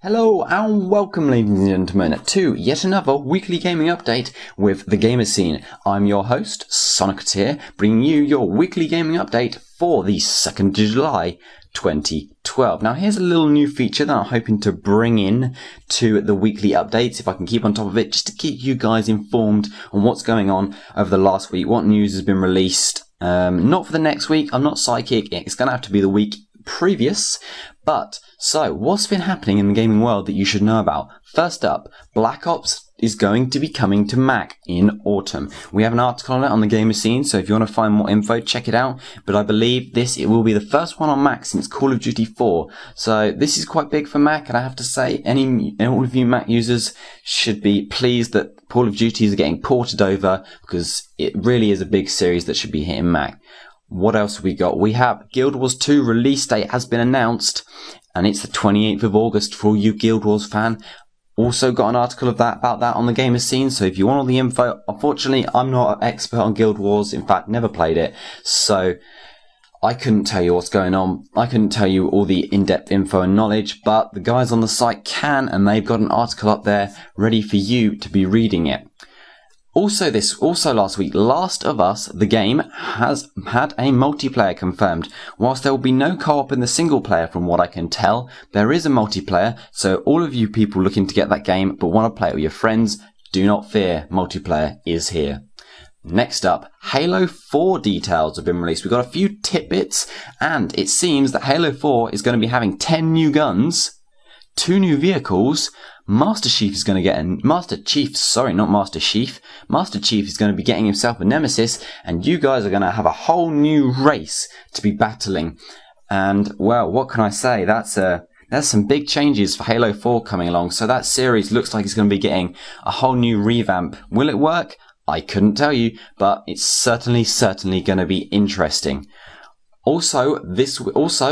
Hello and welcome, ladies and gentlemen, to yet another weekly gaming update with the Gamer Scene. I'm your host, Sonicateer, bringing you your weekly gaming update for the 2nd of July 2012. Now here's a little new feature that I'm hoping to bring in to the weekly updates, if I can keep on top of it, just to keep you guys informed on what's going on over the last week, what news has been released. Not for the next week, I'm not psychic, it's going to have to be the week previous. But, so, what's been happening in the gaming world that you should know about? First up, Black Ops is going to be coming to Mac in autumn. We have an article on it on the Gamer Scene, so if you want to find more info, check it out. But I believe it will be the first one on Mac since Call of Duty 4. So this is quite big for Mac, and I have to say, all of you Mac users should be pleased that Call of Duty is getting ported over, because it really is a big series that should be hitting Mac. What else have we got? We have Guild Wars 2 release date has been announced, and it's the 28th of August for all you Guild Wars fan. Also got an article about that on the Gamer Scene, so if you want all the info, unfortunately I'm not an expert on Guild Wars, in fact never played it, so I couldn't tell you what's going on. I couldn't tell you all the in-depth info and knowledge, but the guys on the site can, and they've got an article up there ready for you to be reading it. Also last week, Last of Us, the game, has had a multiplayer confirmed. Whilst there will be no co-op in the single player from what I can tell, there is a multiplayer, so all of you people looking to get that game but want to play it with your friends, do not fear, multiplayer is here. Next up, Halo 4 details have been released. We've got a few tidbits, and it seems that Halo 4 is going to be having 10 new guns, 2 new vehicles. Master Chief is going to get Master Chief is going to be getting himself a nemesis, and you guys are going to have a whole new race to be battling. And well, what can I say? That's some big changes for Halo 4 coming along. So that series looks like it's going to be getting a whole new revamp. Will it work? I couldn't tell you, but it's certainly going to be interesting. Also,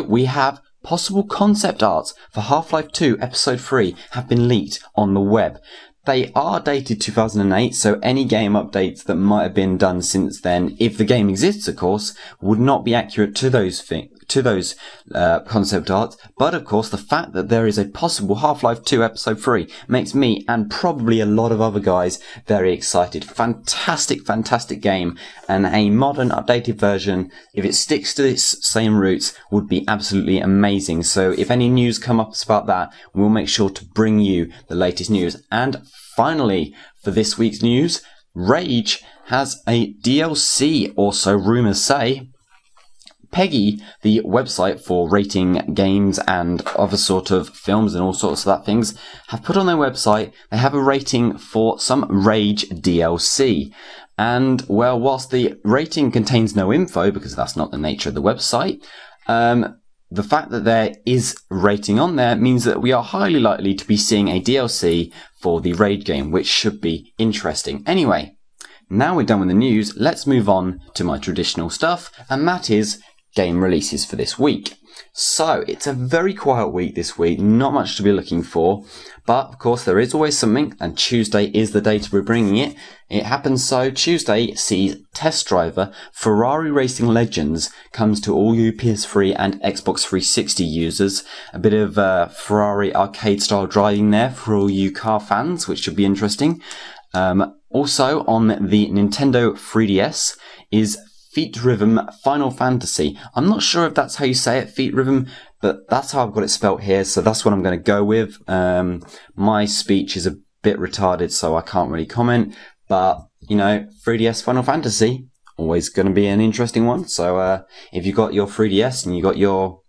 we have possible concept arts for Half-Life 2 Episode 3 have been leaked on the web. They are dated 2008, so any game updates that might have been done since then, if the game exists of course, would not be accurate to those concept arts. But of course, the fact that there is a possible Half-Life 2 Episode 3 makes me, and probably a lot of other guys, very excited. Fantastic game, and a modern updated version, if it sticks to its same roots, would be absolutely amazing. So if any news come up about that, we'll make sure to bring you the latest news. And finally, for this week's news, Rage has a DLC, or so rumours say. Peggy, the website for rating games and other sort of films and all sorts of that things, have put on their website, they have a rating for some Rage DLC. And, well, whilst the rating contains no info, because that's not the nature of the website, the fact that there is rating on there means that we are highly likely to be seeing a DLC for the Rage game, which should be interesting. Anyway, now we're done with the news, let's move on to my traditional stuff, and that is game releases for this week. So, it's a very quiet week this week, not much to be looking for, but of course there is always something, and Tuesday is the day to be bringing it. It happens so, Tuesday sees Test Driver Ferrari Racing Legends comes to all you PS3 and Xbox 360 users. A bit of Ferrari arcade style driving there for all you car fans, which should be interesting. Also on the Nintendo 3DS is Feet Rhythm Final Fantasy. I'm not sure if that's how you say it, Feet Rhythm, but that's how I've got it spelt here, so that's what I'm going to go with. My speech is a bit retarded, so I can't really comment, but, 3DS Final Fantasy, always going to be an interesting one. So if you've got your 3DS and you've got your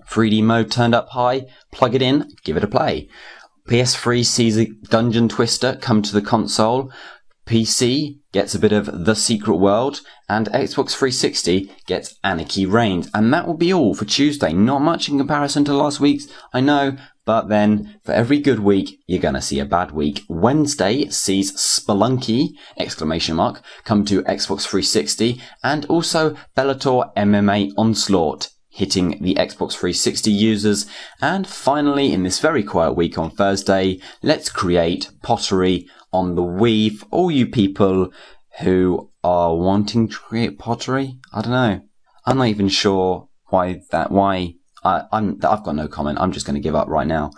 3D mode turned up high, plug it in, give it a play. PS3 sees a Dungeon Twister come to the console. PC gets a bit of The Secret World, and Xbox 360 gets Anarchy Reigns. And that will be all for Tuesday. Not much in comparison to last week's, I know, but then for every good week, you're going to see a bad week. Wednesday sees Spelunky, ! Come to Xbox 360, and also Bellator MMA Onslaught, hitting the Xbox 360 users. And finally, in this very quiet week on Thursday, let's create pottery on the Wii for all you people who are wanting to create pottery. I don't know. I'm not even sure why. I've got no comment. I'm just going to give up right now.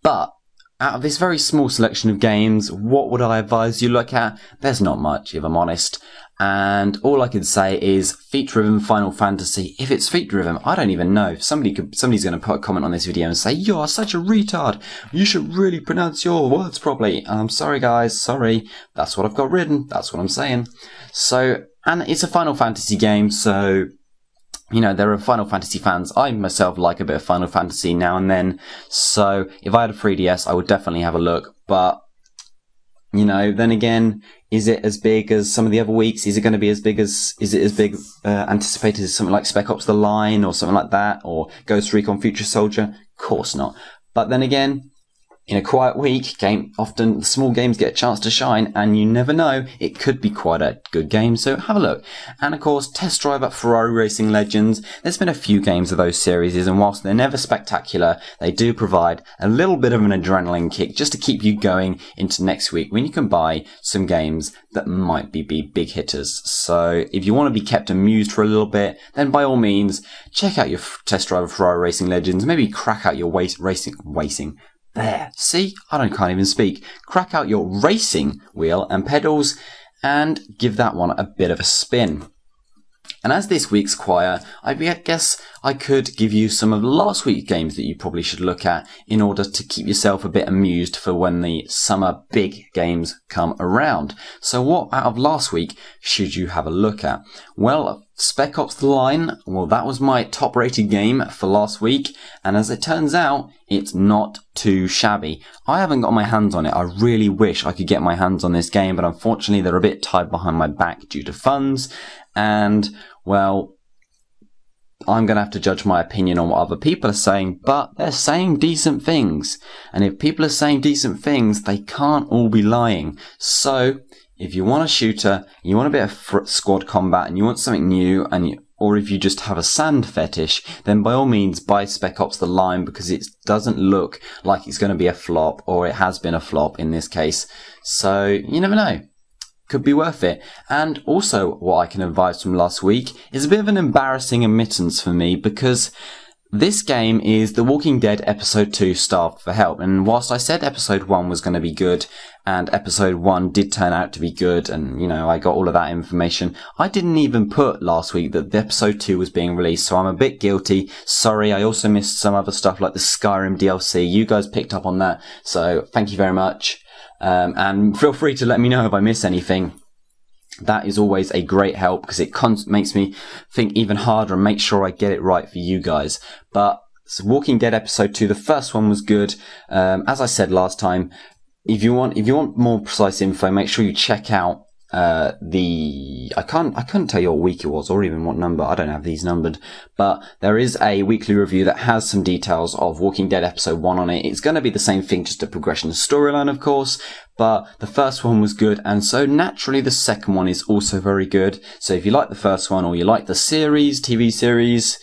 But out of this very small selection of games, what would I advise you look at? There's not much, if I'm honest. And all I can say is feat-driven Final Fantasy. If it's feat-driven, I don't even know. Somebody's going to put a comment on this video and say, "You are such a retard. You should really pronounce your words properly." And I'm sorry, guys. Sorry. That's what I've got written. That's what I'm saying. So, and it's a Final Fantasy game, so you know, there are Final Fantasy fans. I myself like a bit of Final Fantasy now and then. So if I had a 3DS, I would definitely have a look. But, you know, then again, is it as big as some of the other weeks? Is it going to be as big anticipated as something like Spec Ops The Line or something like that? Or Ghost Recon Future Soldier? Of course not. But then again, in a quiet week, often small games get a chance to shine, and you never know, it could be quite a good game, so have a look. And of course, Test Drive at Ferrari Racing Legends. There's been a few games of those series, and whilst they're never spectacular, they do provide a little bit of an adrenaline kick just to keep you going into next week when you can buy some games that might be big hitters. So if you want to be kept amused for a little bit, then by all means, check out your Test Drive at Ferrari Racing Legends. Maybe crack out your racing. There, see, can't even speak. Crack out your racing wheel and pedals and give that one a bit of a spin. And as this week's choir, I guess I could give you some of last week's games that you probably should look at in order to keep yourself a bit amused for when the summer big games come around. So what out of last week should you have a look at? Well, Spec Ops The Line, well, that was my top rated game for last week, and as it turns out, it's not too shabby. I haven't got my hands on it. I really wish I could get my hands on this game, but unfortunately they're a bit tied behind my back due to funds, and, well, I'm going to have to judge my opinion on what other people are saying, but they're saying decent things. And if people are saying decent things, they can't all be lying. So, if you want a shooter, you want a bit of squad combat, and you want something new, or if you just have a sand fetish, then by all means buy Spec Ops The Line, because it doesn't look like it's going to be a flop, or it has been a flop in this case. So, you never know. Could be worth it. And also, what I can advise from last week is a bit of an embarrassing omittance for me, because this game is The Walking Dead Episode 2 Starved for Help. And whilst I said Episode 1 was going to be good, and Episode 1 did turn out to be good, and, you know, I got all of that information, I didn't even put last week that the Episode 2 was being released, so I'm a bit guilty. Sorry, I also missed some other stuff like the Skyrim DLC. You guys picked up on that, so thank you very much. And feel free to let me know if I miss anything. That is always a great help, because it makes me think even harder and make sure I get it right for you guys. But Walking Dead Episode 2, the first one was good. As I said last time, if you want more precise info, make sure you check out I couldn't tell you what week it was or even what number. I don't have these numbered, but there is a weekly review that has some details of Walking Dead Episode 1 on it. It's going to be the same thing, just a progression of storyline, of course, but the first one was good, and so naturally the second one is also very good. So if you like the first one, or you like the TV series,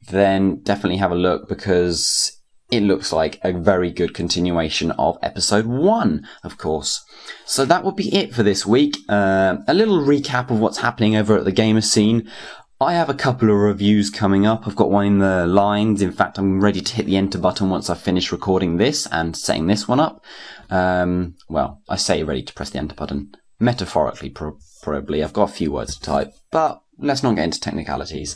then definitely have a look, because it looks like a very good continuation of Episode 1, of course. So that would be it for this week. A little recap of what's happening over at the gamer scene. I have a couple of reviews coming up. I've got one in the lines. In fact, I'm ready to hit the enter button once I finish recording this and setting this one up. Well, I say ready to press the enter button. Metaphorically, probably. I've got a few words to type, but let's not get into technicalities.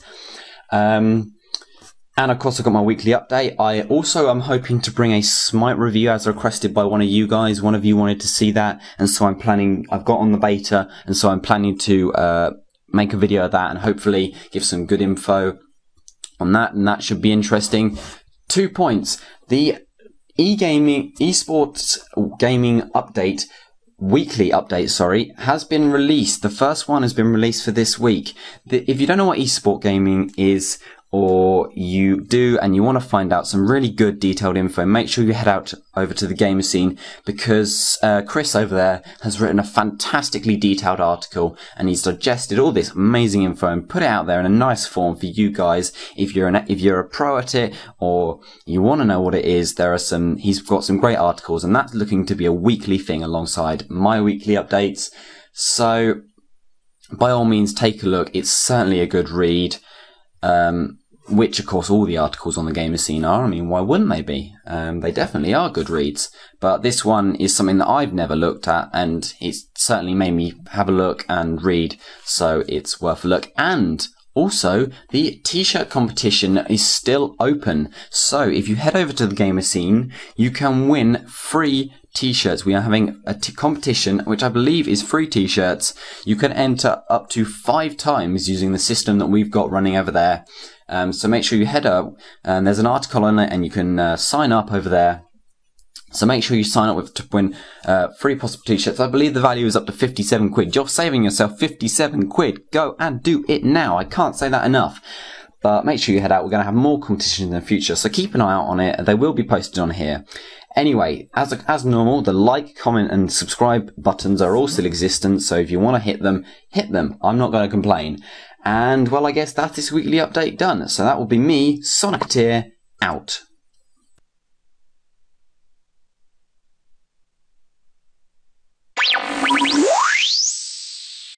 And of course, I've got my weekly update. I also am hoping to bring a Smite review as requested by one of you guys. One of you wanted to see that, and so I've got on the beta, and so I'm planning to make a video of that and hopefully give some good info on that, and that should be interesting. 2 points. The esports gaming update, weekly update, sorry, has been released. The first one has been released for this week. If you don't know what esport gaming is, or you do and you want to find out some really good detailed info, make sure you head over to the gamer scene, because Chris over there has written a fantastically detailed article, and he's digested all this amazing info and put it out there in a nice form for you guys. If you're a pro at it, or you want to know what it is, he's got some great articles, and that's looking to be a weekly thing alongside my weekly updates. So by all means, take a look. It's certainly a good read. which of course all the articles on the Gamer Scene are. I mean, why wouldn't they be? They definitely are good reads. But this one is something that I've never looked at, and it's certainly made me have a look and read, so it's worth a look. And also, the t-shirt competition is still open. So if you head over to the Gamer Scene, you can win free t-shirts. We are having a competition, which I believe is free t-shirts. You can enter up to 5 times using the system that we've got running over there. So make sure you head up, and there's an article on it, and you can sign up over there. So make sure you sign up to win 3 possible t-shirts. I believe the value is up to 57 quid. You're saving yourself 57 quid. Go and do it now. I can't say that enough. But make sure you head out. We're going to have more competitions in the future, so keep an eye out on it. They will be posted on here. Anyway, as normal, the like, comment and subscribe buttons are all still existent, so if you want to hit them, hit them. I'm not going to complain. And, well, I guess that's this weekly update done. So that will be me, Sonicateer, out.